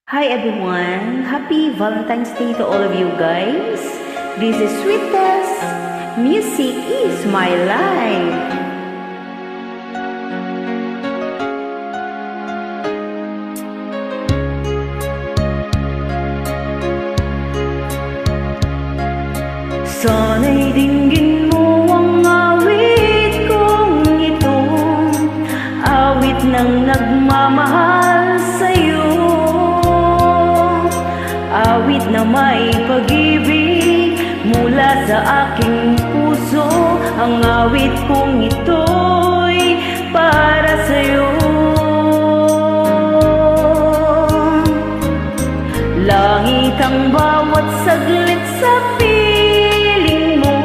Hi everyone! Happy Valentine's Day to all of you guys! This is Sweetest! Music is my life! Sana'y dinggin mo ang awit kong ito, awit ng nagmamahal sa'yo, awit na may pag-ibig mula sa aking puso. Ang awit kong ito'y para sa'yo. Langit ang bawat saglit sa piling mo,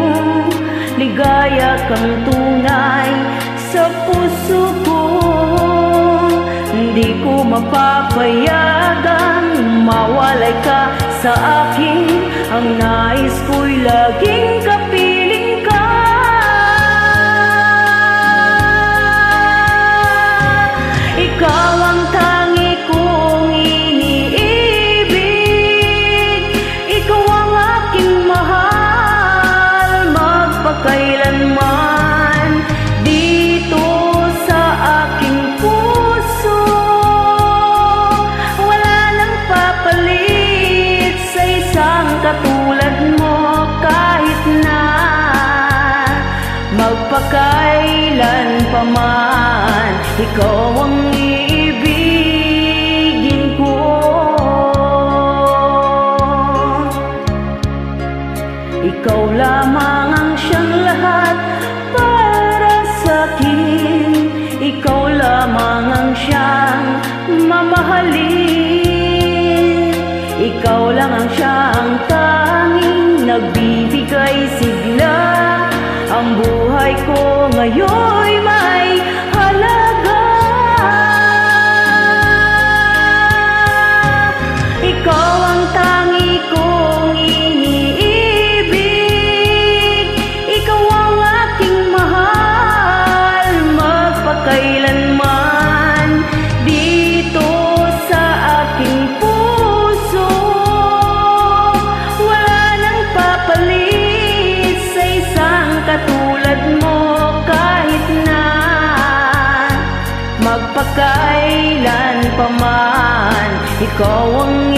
ligaya kang tunay sa puso ko. Hindi ko mapapayagang mawalay ka sa akin. Ang nais ko'y laging kapiling ka. Ikaw ang tangi kong iniibig, ikaw ang aking mahal magpakailanman. Dito sa aking puso wala nang papalit sa isang katulad mo. Kahit na magpakailan pa man, ikaw ang iibigin ko. Ikaw lamang ang siyang lahat para sa'kin. Ikaw lamang ang siyang mamahalin. Ikaw lang ang siyang tanging nagbibigay sigla. Ang buhay ko ngayon'y may halaga. Ikaw ang tangi kong iniibig, ikaw ang aking mahal magpakailanman. Dito sa aking puso wala nang papalit sa isang katulad mo. Kahit na magpakailan pa man, ikaw ang